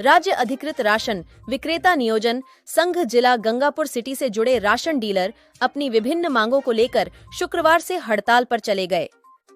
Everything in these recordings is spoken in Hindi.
राज्य अधिकृत राशन विक्रेता नियोजन संघ जिला गंगापुर सिटी से जुड़े राशन डीलर अपनी विभिन्न मांगों को लेकर शुक्रवार से हड़ताल पर चले गए।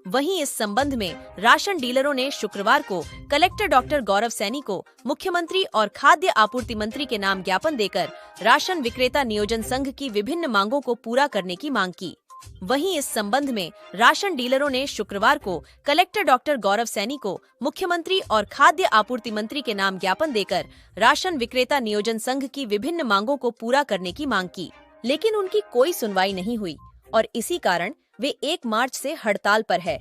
वहीं इस संबंध में राशन डीलरों ने शुक्रवार को कलेक्टर डॉक्टर गौरव सैनी को मुख्यमंत्री और खाद्य आपूर्ति मंत्री के नाम ज्ञापन देकर राशन विक्रेता नियोजन संघ की विभिन्न मांगों को पूरा करने की मांग की। वहीं इस संबंध में राशन डीलरों ने शुक्रवार को कलेक्टर डॉक्टर गौरव सैनी को मुख्यमंत्री और खाद्य आपूर्ति मंत्री के नाम ज्ञापन देकर राशन विक्रेता नियोजन संघ की विभिन्न मांगों को पूरा करने की मांग की, लेकिन उनकी कोई सुनवाई नहीं हुई और इसी कारण वे 1 मार्च से हड़ताल पर है।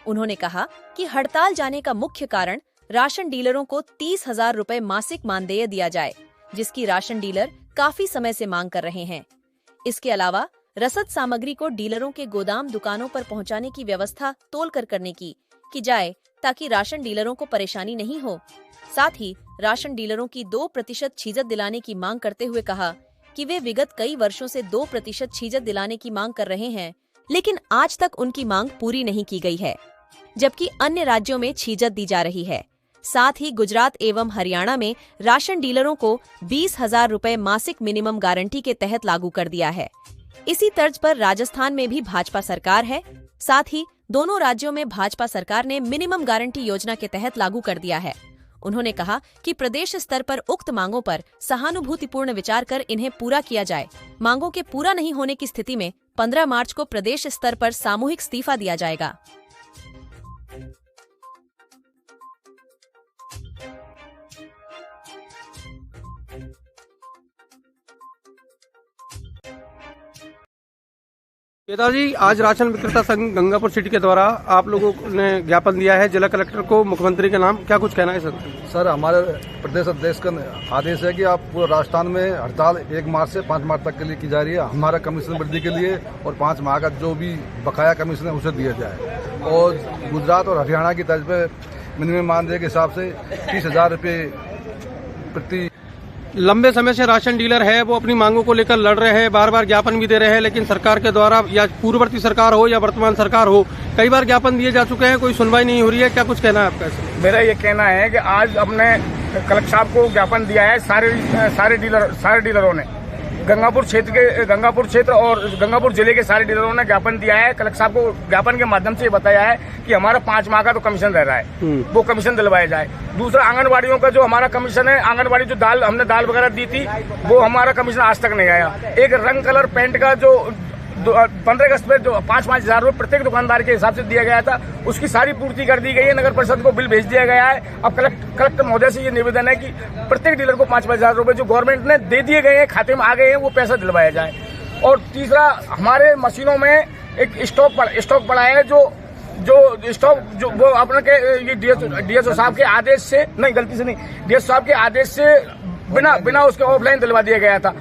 उन्होंने कहा कि हड़ताल जाने का मुख्य कारण राशन डीलरों को 30,000 रुपए मासिक मानदेय दिया जाए, जिसकी राशन डीलर काफी समय से मांग कर रहे हैं। इसके अलावा रसद सामग्री को डीलरों के गोदाम दुकानों पर पहुंचाने की व्यवस्था तोलकर करने की जाए ताकि राशन डीलरों को परेशानी नहीं हो। साथ ही राशन डीलरों की 2% छीजत दिलाने की मांग करते हुए कहा कि वे विगत कई वर्षों से 2% छीजत दिलाने की मांग कर रहे हैं, लेकिन आज तक उनकी मांग पूरी नहीं की गई है, जबकि अन्य राज्यों में छीजत दी जा रही है। साथ ही गुजरात एवं हरियाणा में राशन डीलरों को 20,000 रुपए मासिक मिनिमम गारंटी के तहत लागू कर दिया है। इसी तर्ज पर राजस्थान में भी भाजपा सरकार है। साथ ही दोनों राज्यों में भाजपा सरकार ने मिनिमम गारंटी योजना के तहत लागू कर दिया है। उन्होंने कहा कि प्रदेश स्तर पर उक्त मांगों पर सहानुभूतिपूर्ण विचार कर इन्हें पूरा किया जाए। मांगों के पूरा नहीं होने की स्थिति में 15 मार्च को प्रदेश स्तर पर सामूहिक इस्तीफा दिया जाएगा। केदार जी, आज राशन विक्रेता संघ गंगापुर सिटी के द्वारा आप लोगों ने ज्ञापन दिया है जिला कलेक्टर को मुख्यमंत्री के नाम, क्या कुछ कहना है सर? सर, हमारे प्रदेश अध्यक्ष का आदेश है कि आप पूरे राजस्थान में हड़ताल 1 मार्च से 5 मार्च तक के लिए की जा रही है। हमारा कमीशन वृद्धि के लिए और 5 माह का जो भी बकाया कमीशन है उसे दिया जाए और गुजरात और हरियाणा की तर्ज पे मिनिमम मानदेय के हिसाब से 30,000 रुपये प्रति। लंबे समय से राशन डीलर है वो अपनी मांगों को लेकर लड़ रहे हैं, बार बार ज्ञापन भी दे रहे हैं, लेकिन सरकार के द्वारा या पूर्ववर्ती सरकार हो या वर्तमान सरकार हो, कई बार ज्ञापन दिए जा चुके हैं, कोई सुनवाई नहीं हो रही है। क्या कुछ कहना है आपका? मेरा ये कहना है कि आज हमने कलेक्टर साहब को ज्ञापन दिया है सारे डीलरों ने, गंगापुर क्षेत्र और गंगापुर जिले के सारे डीलरों ने ज्ञापन दिया है। कलेक्टर साहब को ज्ञापन के माध्यम से ये बताया है कि हमारा 5 माह का तो कमीशन रह रहा है, वो कमीशन दिलवाया जाए। दूसरा, आंगनबाड़ियों का जो हमारा कमीशन है, आंगनबाड़ी जो हमने दाल वगैरह दी थी, वो हमारा कमीशन आज तक नहीं आया। एक रंग कलर पेंट का जो 15 अगस्त पे जो 5,000 रुपये प्रत्येक दुकानदार के हिसाब से दिया गया था, उसकी सारी पूर्ति कर दी गई है। नगर परिषद को बिल भेज दिया गया है। अब कलेक्टर महोदय से ये निवेदन है कि प्रत्येक डीलर को 5,000 रुपये जो गवर्नमेंट ने दे दिए गए हैं, खाते में आ गए हैं, वो पैसा दिलवाया जाए। और तीसरा, हमारे मशीनों में एक स्टॉक पड़ा है जो स्टॉक जो वो अपने के ये डीएसओ साहब के आदेश से नहीं, गलती से नहीं, डीएसओ साहब के आदेश से बिना उसके ऑफलाइन दिलवा दिया गया था,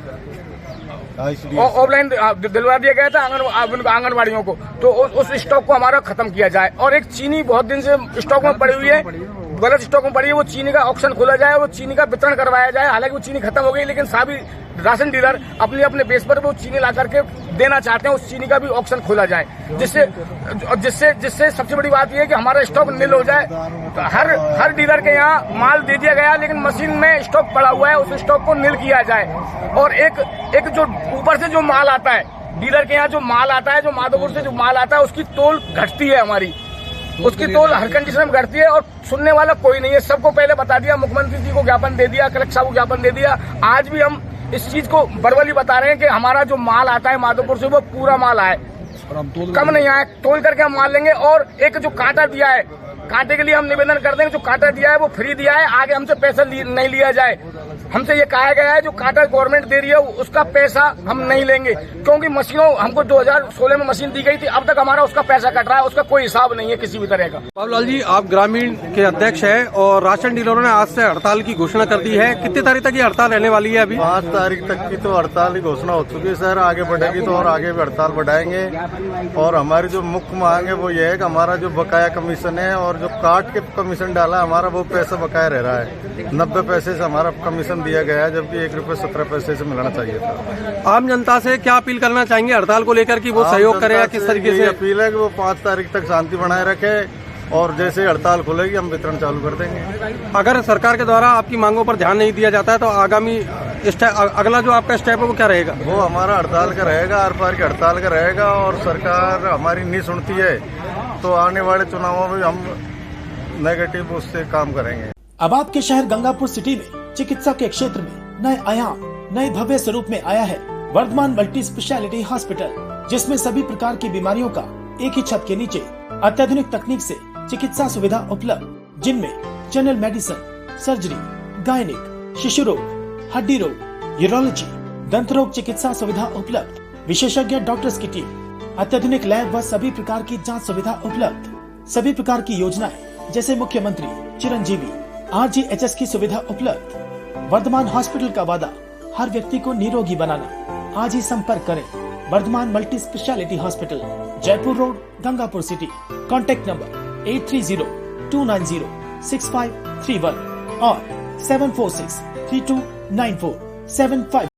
ऑफलाइन दिलवा दिया गया था आंगनबाड़ियों को। तो उस स्टॉक को हमारा खत्म किया जाए। और एक चीनी बहुत दिन से स्टॉक में पड़ी हुई है, गलत स्टॉक में पड़ी है, वो चीनी का ऑक्शन खोला जाए, वो चीनी का वितरण करवाया जाए। हालांकि वो चीनी खत्म हो गई, लेकिन सभी राशन डीलर अपने बेस पर वो चीनी ला करके देना चाहते हैं, उस चीनी का भी ऑक्शन खोला जाए, जिससे सबसे बड़ी बात यह है कि हमारा स्टॉक नील हो जाए। तो हर डीलर के यहाँ माल दे दिया गया, लेकिन मशीन में स्टॉक पड़ा हुआ है, उस स्टॉक को नील किया जाए। और एक जो ऊपर से जो माल आता है, डीलर के यहाँ जो माल आता है, जो माधोपुर से जो माल आता है, उसकी तोल घटती है, हमारी उसकी तोल हर कंडीशन में घटती है और सुनने वाला कोई नहीं है। सबको पहले बता दिया, मुख्यमंत्री जी को ज्ञापन दे दिया, कलेक्टर साहब को ज्ञापन दे दिया। आज भी हम इस चीज को बरवली बता रहे हैं कि हमारा जो माल आता है माधोपुर से, वो पूरा माल आए, कम नहीं आए, तोल करके हम माल लेंगे। और एक जो कांटा दिया है, कांटे के लिए हम निवेदन कर देंगे, जो कांटा दिया है वो फ्री दिया है, आगे हमसे पैसा नहीं लिया जाए। हमसे ये कहा गया है जो कांटा गवर्नमेंट दे रही है उसका पैसा हम नहीं लेंगे, क्योंकि मशीनों हमको 2016 में मशीन दी गई थी, अब तक हमारा उसका पैसा कट रहा है, उसका कोई हिसाब नहीं है किसी भी तरह का। बाबूलाल जी, आप ग्रामीण के अध्यक्ष हैं और राशन डीलरों ने आज से हड़ताल की घोषणा कर दी है। कितनी तारीख तक ये हड़ताल रहने वाली है? अभी 5 तारीख तक की तो हड़ताल की घोषणा हो चुकी है सर। आगे बढ़ेगी तो और आगे भी हड़ताल बढ़ाएंगे। और हमारी जो मुख्य मांग है वो ये है कि हमारा जो बकाया कमीशन है और जो काट के कमीशन डाला हमारा, वो पैसा बकाया रह रहा है। 90 पैसे से हमारा कमीशन दिया गया है, जबकि 1 रुपये 17 पैसे से मिलना चाहिए था। आम जनता से क्या अपील करना चाहेंगे हड़ताल को लेकर कि वो सहयोग करे या किस तरीके से? अपील है कि वो 5 तारीख तक शांति बनाए रखे और जैसे हड़ताल खुलेगी हम वितरण चालू कर देंगे। अगर सरकार के द्वारा आपकी मांगों पर ध्यान नहीं दिया जाता है तो आगामी अगला जो आपका स्टेप है वो क्या रहेगा? वो हमारा हड़ताल का रहेगा, आर पार की हड़ताल का रहेगा, और सरकार हमारी नहीं सुनती है तो आने वाले चुनावों में हम नेगेटिव उससे काम करेंगे। अब आपके शहर गंगापुर सिटी में चिकित्सा के क्षेत्र में नए आयाम, नए भव्य स्वरूप में आया है वर्धमान मल्टी स्पेशलिटी हॉस्पिटल, जिसमें सभी प्रकार की बीमारियों का एक ही छत के नीचे अत्याधुनिक तकनीक से चिकित्सा सुविधा उपलब्ध, जिनमें जनरल मेडिसिन, सर्जरी, गायनिक, शिशु रोग, हड्डी रोग, यूरोलॉजी, दंत रोग चिकित्सा सुविधा उपलब्ध, विशेषज्ञ डॉक्टर्स की टीम, अत्याधुनिक लैब व सभी प्रकार की जांच सुविधा उपलब्ध, सभी प्रकार की योजनाएं जैसे मुख्यमंत्री चिरंजीवी RGHS की सुविधा उपलब्ध। वर्धमान हॉस्पिटल का वादा हर व्यक्ति को निरोगी बनाना। आज ही संपर्क करें Vardhman multi speciality hospital, Jaipur road, Gangapur city. Contact number 8302906531 और 746329475।